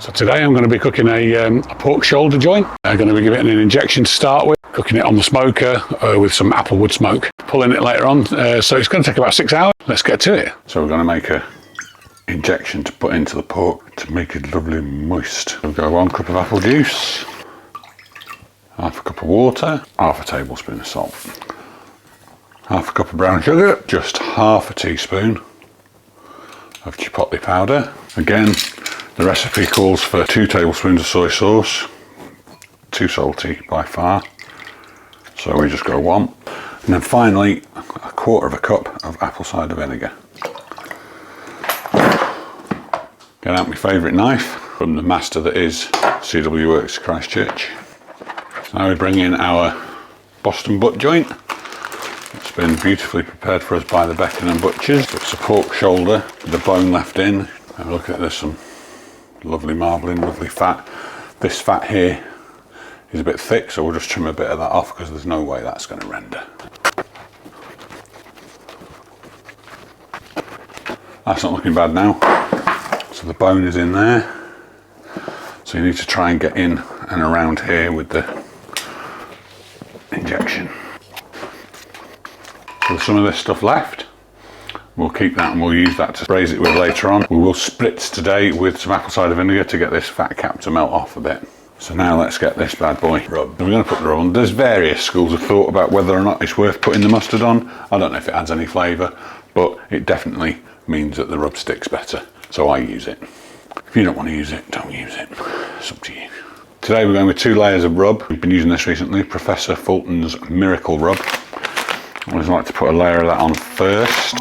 So today I'm going to be cooking a pork shoulder joint. I'm going to be giving it an injection to start with, cooking it on the smoker with some applewood smoke, pulling it later on. So it's going to take about 6 hours. Let's get to it. So we're going to make a injection to put into the pork to make it lovely moist. We've got 1 cup of apple juice, half a cup of water, half a tablespoon of salt, half a cup of brown sugar, just half a teaspoon of chipotle powder. Again, the recipe calls for 2 tablespoons of soy sauce, too salty by far, so we just go 1. And then finally, 1/4 cup of apple cider vinegar. Get out my favourite knife from the master that is CW Works Christchurch. So now we bring in our Boston butt joint. It's been beautifully prepared for us by the Beckenham Butchers. It's a pork shoulder with the bone left in. Have a look at this, some lovely marbling, lovely fat. This fat here is a bit thick, so we'll just trim a bit of that off because there's no way that's going to render. That's not looking bad now. So the bone is in there. So you need to try and get in and around here with the injection. So there's some of this stuff left. We'll keep that and we'll use that to braise it with later on. We will spritz today with some apple cider vinegar to get this fat cap to melt off a bit. So now let's get this bad boy rubbed. We're going to put the rub on. There's various schools of thought about whether or not it's worth putting the mustard on. I don't know if it adds any flavour, but it definitely means that the rub sticks better. So I use it. If you don't want to use it, don't use it. It's up to you. Today we're going with 2 layers of rub. We've been using this recently, Professor Fulton's Miracle Rub. I always like to put a layer of that on first.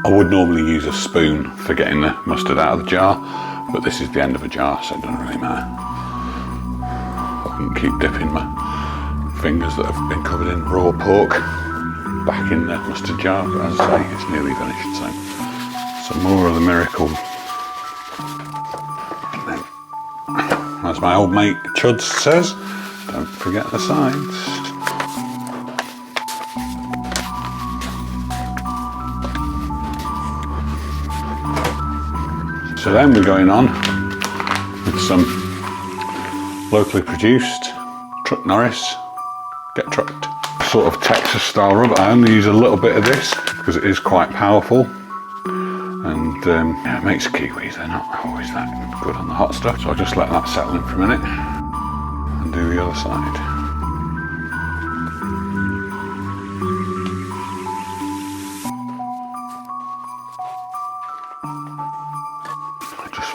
I would normally use a spoon for getting the mustard out of the jar, but this is the end of a jar, so it doesn't really matter. I can keep dipping my fingers that have been covered in raw pork back in the mustard jar, but as I say, it's nearly finished. So some more of the Miracle. As my old mate Chuds says, don't forget the sides. So then we're going on with some locally produced Truck Norris Get Trucked sort of Texas style rub. I only use a little bit of this because it is quite powerful, and yeah, it makes kiwis, they're not always that good on the hot stuff, so I'll just let that settle in for a minute and do the other side.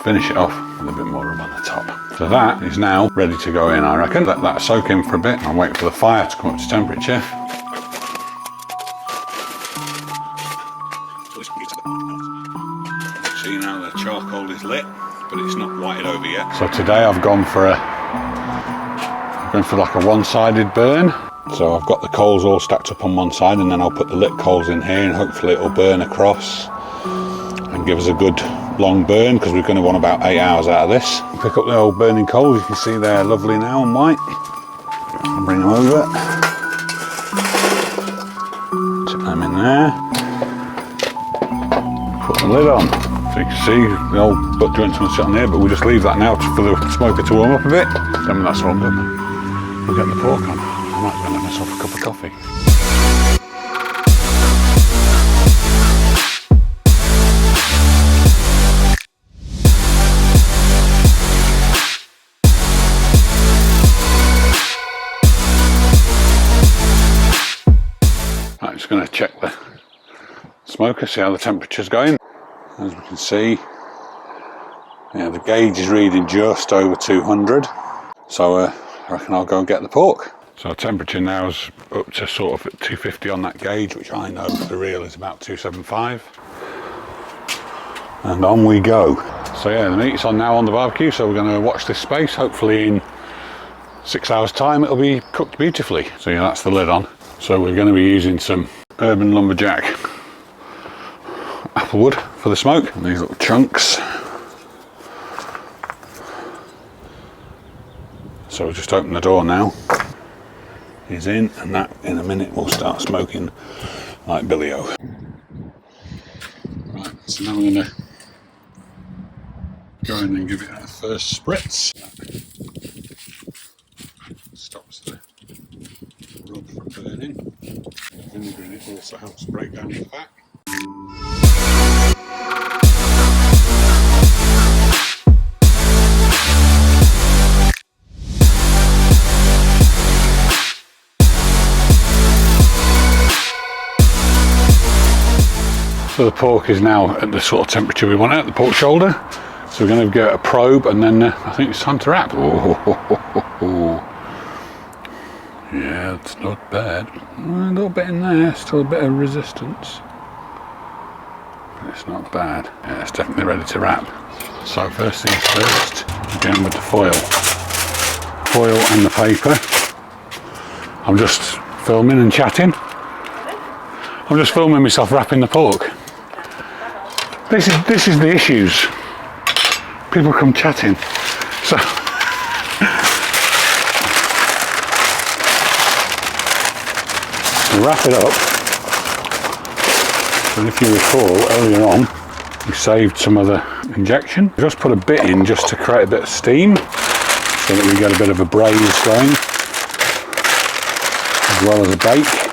Finish it off with a bit more rub on the top. So that is now ready to go in, I reckon. Let that soak in for a bit. I'll wait for the fire to come up to temperature. See now the charcoal is lit, but it's not whited over yet. So today I've gone for like a one-sided burn. So I've got the coals all stacked up on one side, and then I'll put the lit coals in here, and hopefully it'll burn across and give us a good long burn, because we're going to want about 8 hours out of this. Pick up the old burning coals. You can see they're lovely now and white. I'll bring them over. Tip them in there. Put the lid on. So you can see the old butt joint's going to sit on there, but we'll just leave that now for the smoker to warm up a bit. Then when that's warmed up, we'll get the pork on. I might go and have myself a cup of coffee. Just going to check the smoker, see how the temperature's going. As we can see, yeah, the gauge is reading just over 200. So I reckon I'll go and get the pork. So temperature now is up to sort of 250 on that gauge, which I know for real is about 275. And on we go. So yeah, the meat's on now on the barbecue, so we're going to watch this space. Hopefully in 6 hours time it'll be cooked beautifully. So yeah, that's the lid on. So we're going to be using some Urban Lumberjack applewood for the smoke, and these little chunks. So we'll just open the door now. He's in, and that in a minute will start smoking like Billy O. So now I'm going to go in and give it a first spritz. Stops the rub from burning. The vinegar in it also helps break down the fat. So the pork is now at the sort of temperature we want it, the pork shoulder. So we're going to get a probe and then I think it's time to wrap. Oh. Yeah, it's not bad. A little bit in there, still a bit of resistance. But it's not bad. Yeah, it's definitely ready to wrap. So first things first, again with the foil. Foil and the paper. I'm just filming and chatting. I'm just filming myself wrapping the pork. This is the issues. People come chatting. So we wrap it up. And if you recall earlier on, we saved some of the injection. We just put a bit in just to create a bit of steam so that we get a bit of a braise going, as well as a bake.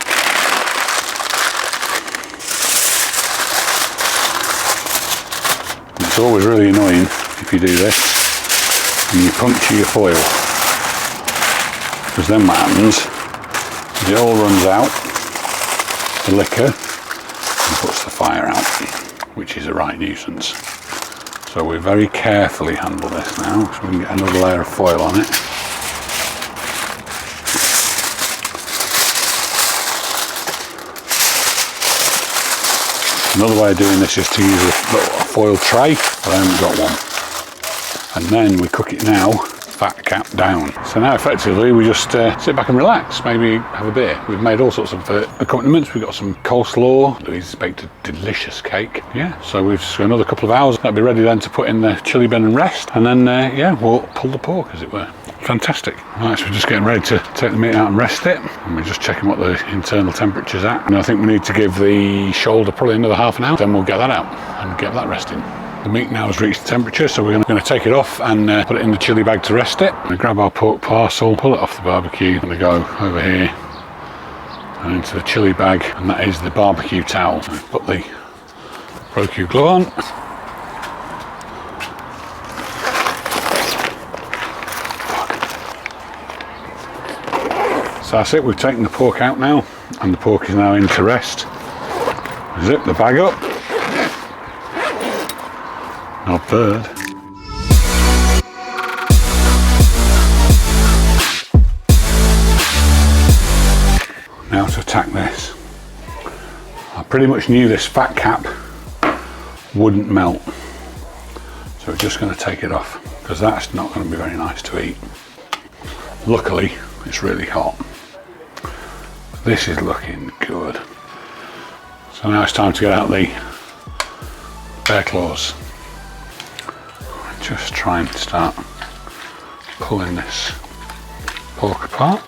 It's always really annoying if you do this and you puncture your foil, because then what happens is it all runs out, the liquor, and puts the fire out, which is a right nuisance. So we very carefully handle this now, so we can get another layer of foil on it. Another way of doing this is to use a foil tray, but I haven't got one. And then we cook it now, fat cap down. So now effectively we just sit back and relax, maybe have a beer. We've made all sorts of accompaniments. We've got some coleslaw, Louise baked a delicious cake. Yeah, so we've just got another couple of hours. That'll be ready then to put in the chili bin and rest. And then, yeah, we'll pull the pork, as it were. Fantastic. Right, so we're just getting ready to take the meat out and rest it. And we're just checking what the internal temperature's at. And I think we need to give the shoulder probably another half an hour. Then we'll get that out and get that resting. The meat now has reached the temperature, so we're going to take it off and put it in the chili bag to rest it. We're going to grab our pork parcel, pull it off the barbecue. I'm going to go over here and into the chili bag, and that is the barbecue towel. So put the Pro-Q glue on. So that's it, we've taken the pork out now, and the pork is now in to rest. Zip the bag up. Not bad. Now to attack this. I pretty much knew this fat cap wouldn't melt. So we're just going to take it off, because that's not going to be very nice to eat. Luckily, it's really hot. This is looking good. So now it's time to get out the bear claws. Just try and start pulling this pork apart. So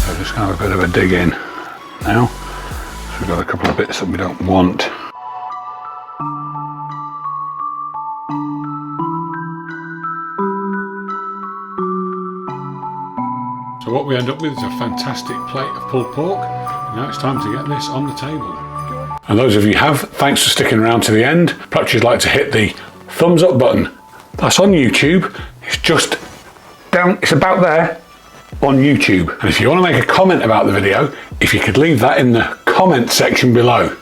we're just going to have a bit of a dig in now. So we've got a couple of bits that we don't want. So what we end up with is a fantastic plate of pulled pork. Now it's time to get this on the table. And those of you who have, thanks for sticking around to the end. Perhaps you'd like to hit the thumbs up button. That's on YouTube. It's just down, it's about there on YouTube. And if you want to make a comment about the video, if you could leave that in the comment section below.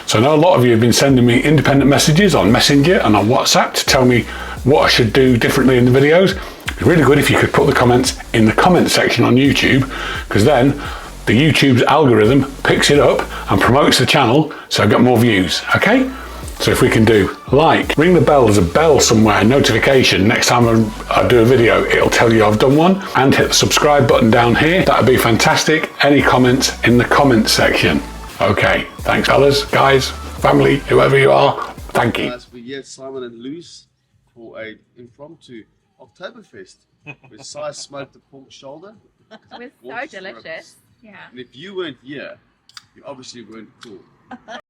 So I know a lot of you have been sending me independent messages on Messenger and on WhatsApp to tell me what I should do differently in the videos. It'd be really good if you could put the comments in the comment section on YouTube, because then the YouTube's algorithm picks it up and promotes the channel, so I get more views, okay? So if we can do like, ring the bell, there's a bell somewhere, notification, next time I do a video, it'll tell you I've done one, and hit the subscribe button down here. That'd be fantastic. Any comments in the comment section. Okay, thanks fellas, guys, family, whoever you are, thank you. We're here, Simon and Louise, for an impromptu Oktoberfest. With Si smoked the pork shoulder. It was so delicious. Yeah. And if you weren't here, you obviously weren't cool.